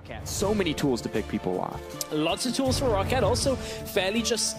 ROC. So many tools to pick people off. Lots of tools for ROC. Also fairly just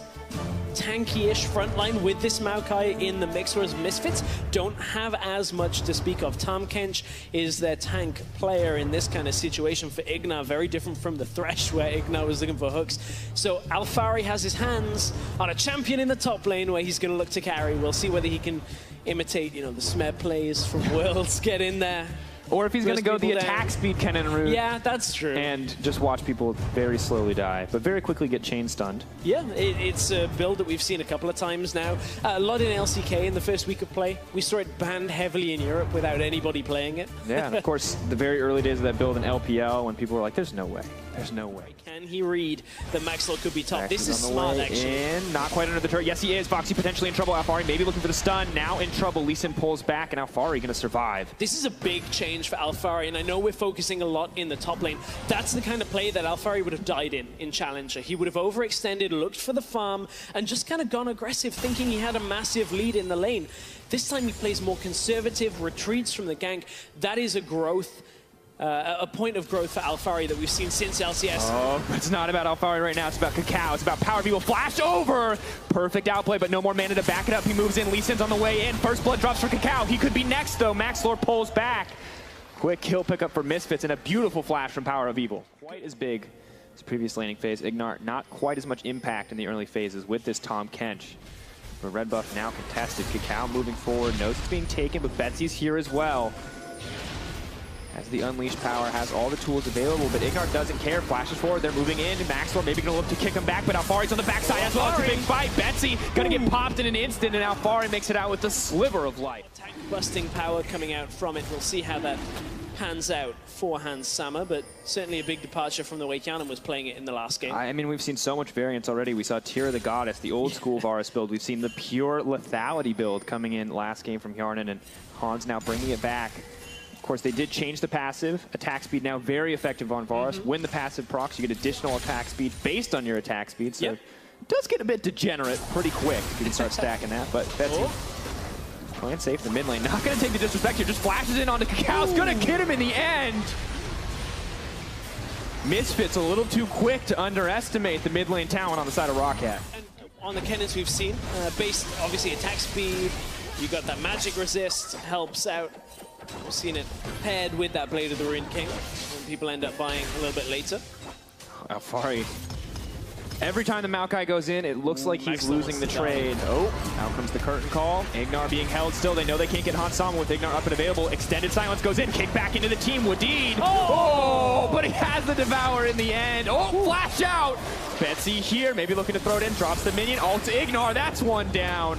tanky-ish frontline with this Maokai in the mix, whereas Misfits don't have as much to speak of. Tahm Kench is their tank player in this kind of situation for Ignar, very different from the Thresh where Ignar was looking for hooks. So Alphari has his hands on a champion in the top lane where he's going to look to carry. We'll see whether he can imitate, the Smed plays from Worlds, get in there. Or if he's going to go the attack speed Kennen route. Yeah, that's true. And just watch people very slowly die, but very quickly get chain stunned. Yeah, it's a build that we've seen a couple of times now. A lot in LCK in the first week of play. We saw it banned heavily in Europe without anybody playing it. Yeah, and of course, the very early days of that build in LPL when people were like, there's no way. There's no way. Can he read that Maxwell could be top? Max this is smart, actually. Not quite under the turret. Yes, he is. Foxy potentially in trouble. Alphari maybe looking for the stun. Now in trouble. Lee Sin pulls back, and Alphari going to survive. This is a big change for Alphari, and I know we're focusing a lot in the top lane. That's the kind of play that Alphari would have died in Challenger. He would have overextended, looked for the farm, and just kind of gone aggressive, thinking he had a massive lead in the lane. This time he plays more conservative, retreats from the gank. That is a growth. A point of growth for Alphari that we've seen since LCS. Oh, it's not about Alphari right now. It's about Kakao. It's about Power. Will flash over. Perfect outplay, but no more mana to back it up. He moves in. Lee Sin's on the way in. First blood drops for Kakao. He could be next, though. Maxlor pulls back. Quick kill pickup for Misfits and a beautiful flash from Power of Evil. Quite as big as previous laning phase. Ignar, not quite as much impact in the early phases with this Tahm Kench. But red buff now contested. Kakao moving forward. Knows it's being taken, but Betsy's here as well. As the Unleashed Power has all the tools available, but Ignar doesn't care. Flashes forward, they're moving in. Maxwell maybe going to look to kick him back, but Alphari's on the backside as well. It's a big fight. Betsy going to get popped in an instant, and Alphari makes it out with a sliver of life. Tank busting power coming out from it. We'll see how that pans out for Hans Sama, but certainly a big departure from the way Kjaernen was playing it in the last game. I mean, we've seen so much variance already. We saw Tira the Goddess, the old school Varus build. We've seen the pure lethality build coming in last game from Kjaernen, and Hans now bringing it back. Of course, they did change the passive. Attack speed now very effective on Varus. When the passive procs, you get additional attack speed based on your attack speed. So it does get a bit degenerate pretty quick if you can start stacking that. But Betsy playing safe in the mid lane. Not going to take the disrespect here. Just flashes in onto Kakao. It's going to get him in the end. Misfits a little too quick to underestimate the mid lane talent on the side of ROC. And on the Kennens we've seen, based obviously attack speed, you got that magic resist, helps out. We've seen it paired with that Blade of the Ruined King, when people end up buying a little bit later. Alphari. Every time the Maokai goes in, it looks like he's losing the trade. Oh, out comes the curtain call. Ignar being held still. They know they can't get Hans Sama with Ignar up and available. Extended silence goes in. Kick back into the team. Wadid. Oh, but he has the Devour in the end. Oh, flash out. Betsy here, maybe looking to throw it in. Drops the minion. Ult to Ignar. That's one down.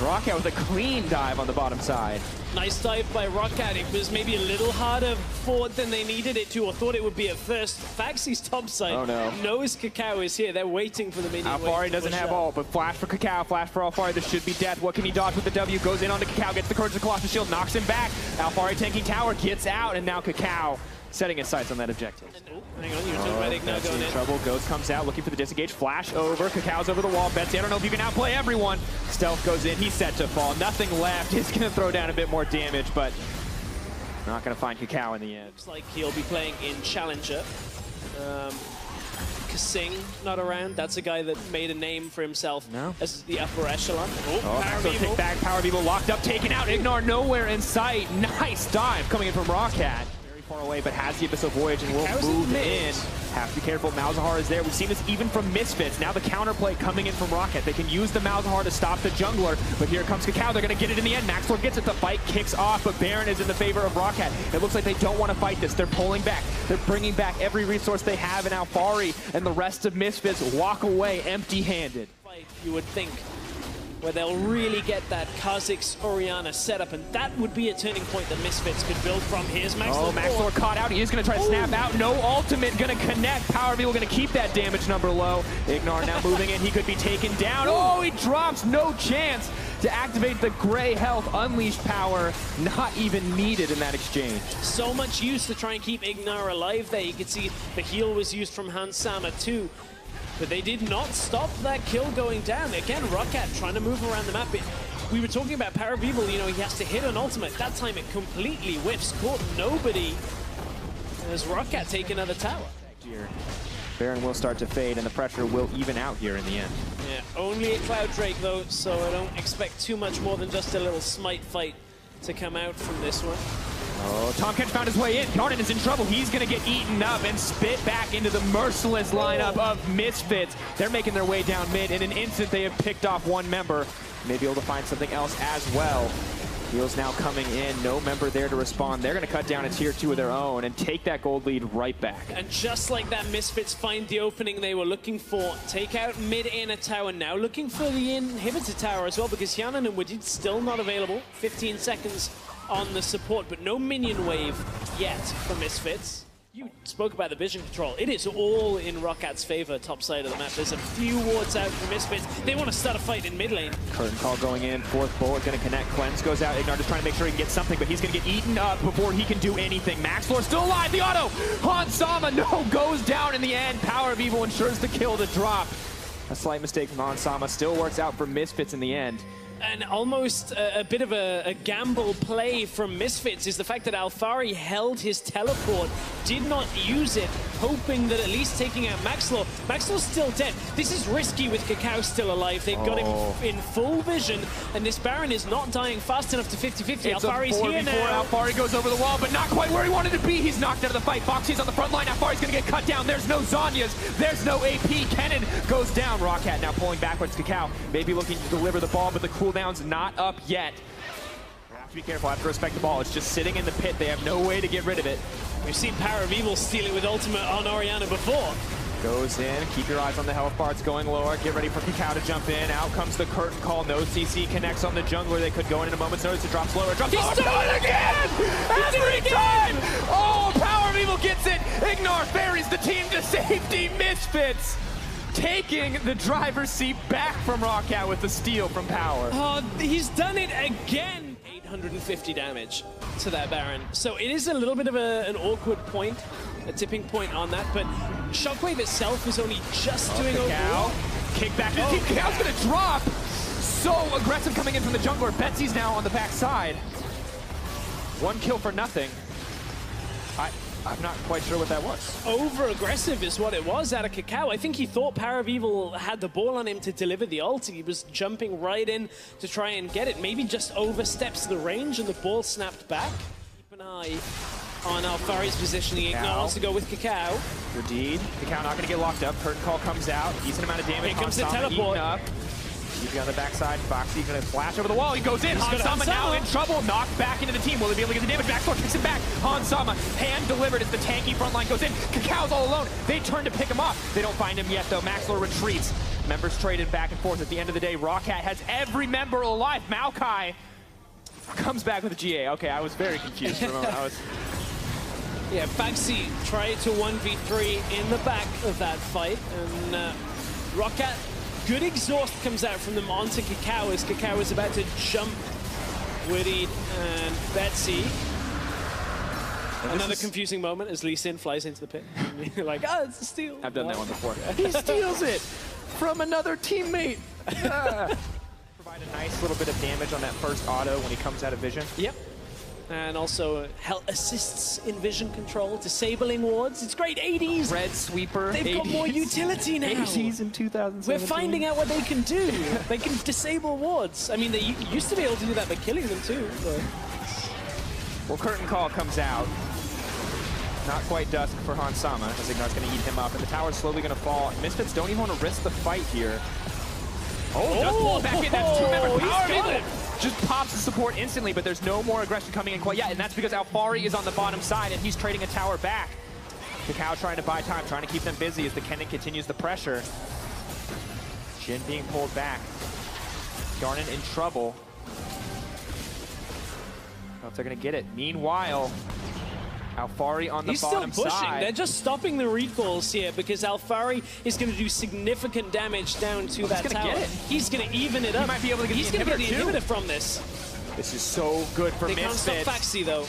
ROC with a clean dive on the bottom side. Nice dive by ROC. It was maybe a little harder forward than they needed it to, or thought it would be at first. Faxy's top side knows Kakao is here. They're waiting for the minion. Alphari doesn't have ult, but flash for Kakao, flash for Alphari. This should be death. What can he dodge with the W? Goes in onto Kakao, gets the Courage of the Colossus Shield, knocks him back. Alphari tanking tower, gets out, and now Kakao setting his sights on that objective. Hang on, you were talking about Ignar going in. Trouble. Ghost comes out, looking for the disengage. Flash over. Kakao's over the wall. Betsy, I don't know if you can outplay everyone. Stealth goes in. He's set to fall. Nothing left. He's going to throw down a bit more damage, but not going to find Kakao in the end. Looks like he'll be playing in Challenger. Kasing not around. That's a guy that made a name for himself as the upper echelon. So kick back. Power of Evil locked up, taken out. Ignar nowhere in sight. Nice dive coming in from ROC. Far away, but has the Abyssal Voyage and will move in. Have to be careful. Malzahar is there. We've seen this even from Misfits. Now the counterplay coming in from ROC. They can use the Malzahar to stop the jungler, but here comes Kakao. They're going to get it in the end. Maxwell gets it. The fight kicks off, but Baron is in the favor of ROC. It looks like they don't want to fight this. They're pulling back. They're bringing back every resource they have in Alphari, and the rest of Misfits walk away empty-handed. You would think where they'll really get that Kha'Zix Orianna setup, and that would be a turning point that Misfits could build from. Here's Maxwell. Oh, Maxwell caught out. He is going to try to snap out. No ultimate going to connect. Power of Evil going to keep that damage number low. Ignar now moving in. He could be taken down. Oh, he drops. No chance to activate the gray health. Unleashed power not even needed in that exchange. So much use to try and keep Ignar alive there. You can see the heal was used from Hans Sama too. But they did not stop that kill going down. Again, ROC trying to move around the map. We were talking about Power of Evil, he has to hit an ultimate. That time it completely whiffs, caught nobody as Rocket take another tower. Here. Baron will start to fade, and the pressure will even out here in the end. Yeah, only a Cloud Drake though, so I don't expect too much more than just a little smite fight to come out from this one. Oh, Tahm Kench found his way in. Garden is in trouble. He's going to get eaten up and spit back into the merciless lineup of Misfits. They're making their way down mid. In an instant, they have picked off one member. Maybe able to find something else as well. Heals now coming in. No member there to respond. They're going to cut down a tier 2 of their own and take that gold lead right back. And just like that, Misfits find the opening they were looking for. Take out mid-inner tower now. Looking for the inhibitor tower as well, because Hyanan and Wadid still not available. 15 seconds on the support, but no minion wave yet for Misfits. You spoke about the vision control. It is all in Rockat's favor, top side of the map. There's a few wards out for Misfits. They want to start a fight in mid lane. Curtain call going in, 4th bullet going to connect. Cleanse goes out. Ignar just trying to make sure he can get something, but he's going to get eaten up before he can do anything. Maxlor still alive, the auto! Hans Sama, no, goes down in the end. Power of Evil ensures the kill to drop. A slight mistake from Hans Sama, still works out for Misfits in the end. And almost a bit of a gamble play from Misfits is the fact that Alphari held his teleport, did not use it, hoping that at least taking out Maxlor. Maxlor's still dead. This is risky with Kakao still alive. They've got him in full vision, and this Baron is not dying fast enough to 50-50. Alphari's here now. Alphari goes over the wall, but not quite where he wanted to be. He's knocked out of the fight. Foxy's on the front line. Alphari's going to get cut down. There's no Zhonya's. There's no AP. Kennen goes down. Rockhat now pulling backwards. Kakao maybe looking to deliver the ball, but the cooldown's not up yet. Have to be careful, have to respect the ball. It's just sitting in the pit. They have no way to get rid of it. We've seen Power of Evil steal it with ultimate on Orianna before. Goes in, keep your eyes on the health bar. It's going lower. Get ready for Kakao to jump in. Out comes the curtain call. No CC connects on the jungler. They could go in a moment's notice. It drops lower. Drops lower. Do it again! Every time! Oh, Power of Evil gets it. Ignar ferries the team to safety. Misfits taking the driver's seat back from Rockhat with the steal from Power. Oh, he's done it again. 850 damage to that Baron. So it is a little bit of an awkward point, a tipping point on that, but Shockwave itself is only just doing overall. Kick back to the team. Kakao's gonna drop. So aggressive coming in from the jungler. Betsy's now on the back side. 1 kill for nothing. I'm not quite sure what that was. Over-aggressive is what it was out of Kakao. I think he thought Power of Evil had the ball on him to deliver the ult. He was jumping right in to try and get it. Maybe just oversteps the range and the ball snapped back. Keep an eye on Alphari's positioning. Ignar wants to go with Kakao. Indeed. Kakao not going to get locked up. Curtain call comes out. Decent amount of damage. Here comes the teleport. Keeping on the backside. Foxy going to flash over the wall. He goes in. Hans Sama now in trouble. Knocked back into the team. Will they be able to get the damage? Maxlor kicks him back. Hans Sama hand delivered as the tanky front line goes in. Kakao's all alone. They turn to pick him off. They don't find him yet though. Maxlor retreats. Members traded back and forth. At the end of the day, Rockhat has every member alive. Maokai comes back with a GA. Okay, I was very confused for a moment. Yeah, Foxy tried to 1v3 in the back of that fight, and Rockhat, good exhaust comes out from them onto Kakao as Kakao is about to jump Woody and Betsy. Another confusing moment as Lee Sin flies into the pit. You're like, oh, it's a steal. I've done that one before. He steals it from another teammate. Provide a nice little bit of damage on that first auto when he comes out of vision. Yep. And also assists in vision control, disabling wards. It's great, 80s. Red sweeper. They've got more utility now. 80s in 2017. We're finding out what they can do. They can disable wards. I mean, they used to be able to do that by killing them too. But... Well, curtain call comes out. Not quite dusk for Hans Sama, as Ignar's going to eat him up, and the tower's slowly going to fall. Misfits don't even want to risk the fight here. Just pull back in. That's 2 members. Power just pops the support instantly, but there's no more aggression coming in quite yet, and that's because Alphari is on the bottom side, and he's trading a tower back. Kakao trying to buy time, trying to keep them busy as the Kennen continues the pressure. Jhin being pulled back. Garnet in trouble. I don't know if they're going to get it. Meanwhile, Alphari on the bottom still pushing. side. They're just stopping the recalls here because Alphari is going to do significant damage down to that tower. Get it. He's going to even it up. He might be able to get the inhibitor from this. This is so good for Misfits. They can't stop Faxi though.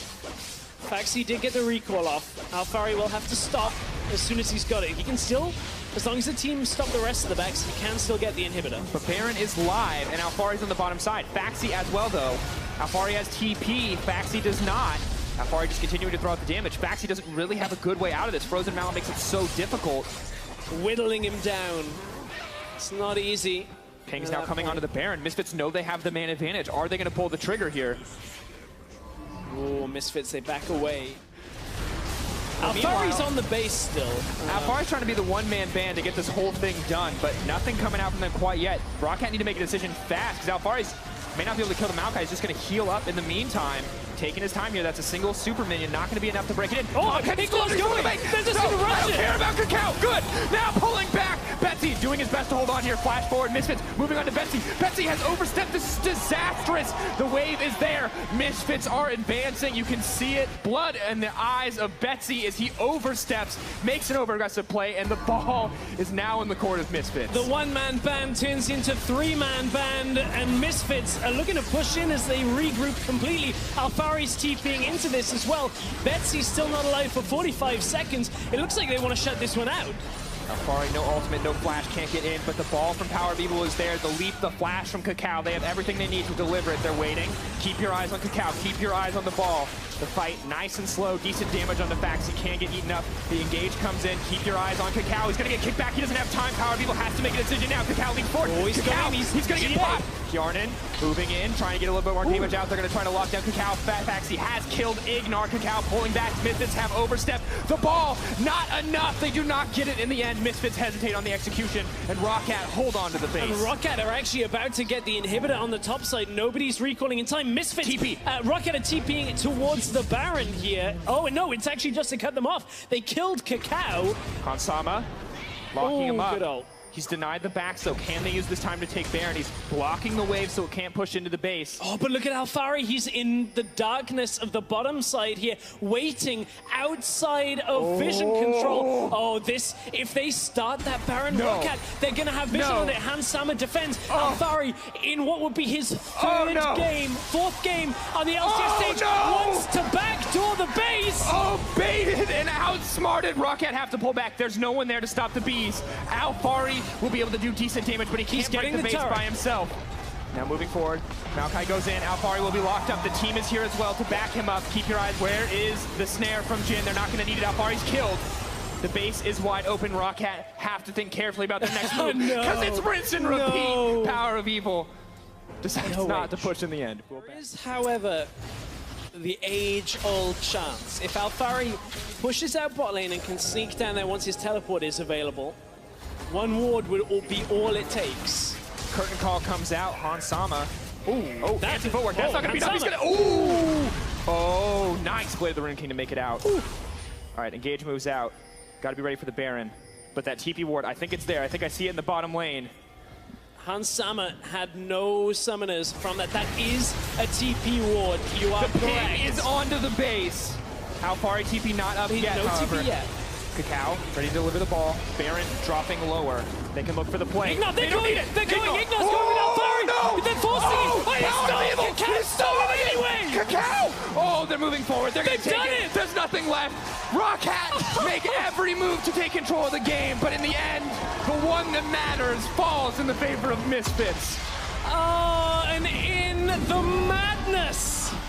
Faxi did get the recall off. Alphari will have to stop as soon as he's got it. He can still, as long as the team stop the rest of the backs, he can still get the inhibitor. But Baron is live and Alphari's on the bottom side. Faxi as well though. Alphari has TP, Faxi does not. Alfari just continuing to throw out the damage. Baxi doesn't really have a good way out of this. Frozen Mallet makes it so difficult. Whittling him down. It's not easy. Ping's now coming onto the Baron. Misfits know they have the man advantage. Are they going to pull the trigger here? Oh, Misfits, they back away. Alfari's on the base still. Alfari's trying to be the one-man band to get this whole thing done, but nothing coming out from them quite yet. ROC need to make a decision fast, because Alfari's may not be able to kill the Maokai. He's just going to heal up in the meantime. Taking his time here. That's a single super minion. Not going to be enough to break it in. Oh, Ignor's going! They're just going to rush it! I don't care about Cacao. Good! Now pulling back. Betsy doing his best to hold on here. Flash forward. Misfits moving on to Betsy. Betsy has overstepped. This is disastrous. The wave is there. Misfits are advancing. You can see it. Blood in the eyes of Betsy as he oversteps. Makes an over-aggressive play, and the ball is now in the court of Misfits. The one-man band turns into three-man band, and Misfits are looking to push in as they regroup completely. Alfari's TPing into this as well. Betsy's still not alive for 45 seconds. It looks like they want to shut this one out. Alfari, no ultimate, no flash, can't get in, but the ball from Power of Evil is there. The leap, the flash from Cacao. They have everything they need to deliver it. They're waiting. Keep your eyes on Cacao. Keep your eyes on the ball. The fight, nice and slow. Decent damage on the Fax. He can't get eaten up. The engage comes in. Keep your eyes on Cacao. He's going to get kicked back. He doesn't have time. Power of Evil has to make a decision now. Cacao leaps forward. Oh, he's going to get popped. Yarnin moving in, trying to get a little bit more damage out. They're going to try to lock down Cacao. Faxi has killed Ignor. Cacao pulling back. Misfits have overstepped the ball. Not enough. They do not get it in the end. Misfits hesitate on the execution, and ROCAT hold on to the base. And ROCAT are actually about to get the inhibitor on the top side. Nobody's recalling in time. Misfits. TP. ROCAT are TPing towards the Baron here. Oh, no, it's actually just to cut them off. They killed Cacao. Hansama locking him up. Good ult. He's denied the back, so can they use this time to take Baron? He's blocking the wave so it can't push into the base. Oh, but look at Alfari. He's in the darkness of the bottom side here, waiting outside of vision control. Oh, this, if they start that Baron ROCAT, they're going to have vision on it. Hansama defends. Alfari in what would be his fourth game on the LCS stage, wants to backdoor the base. Oh, baited and outsmarted. ROCAT have to pull back. There's no one there to stop the bees. Alfari will be able to do decent damage, but he can't break the base by himself. Now moving forward, Maokai goes in. Alfari will be locked up. The team is here as well to back him up. Keep your eyes. Where is the snare from Jin? They're not going to need it. Alfari's killed. The base is wide open. ROCAT have to think carefully about their next move because it's rinse and repeat. Power of Evil decides not to push in the end. There is, however, the age-old chance. If Alfari pushes out bot lane and can sneak down there once his teleport is available, one ward would be all it takes. Curtain call comes out. Hansama. Oh, fancy footwork. That's not going to be enough. He's going to. Ooh! Oh, nice play of the Rune King to make it out. All right, engage moves out. Got to be ready for the Baron. But that TP ward, I think it's there. I think I see it in the bottom lane. Hansama had no summoners from that. That is a TP ward. You are correct. The ping is onto the base. Alfari TP not up yet, no however. TP yet. Cacao ready to deliver the ball. Baron dropping lower. They can look for the play. Ignor, they're going. Ignor's going with Alfari. They're forcing it. Cacao's stolen anyway. Cacao. Oh, they're moving forward. They're going to take it. There's nothing left. ROCAT make every move to take control of the game, but in the end, the one that matters falls in the favor of Misfits. And in the madness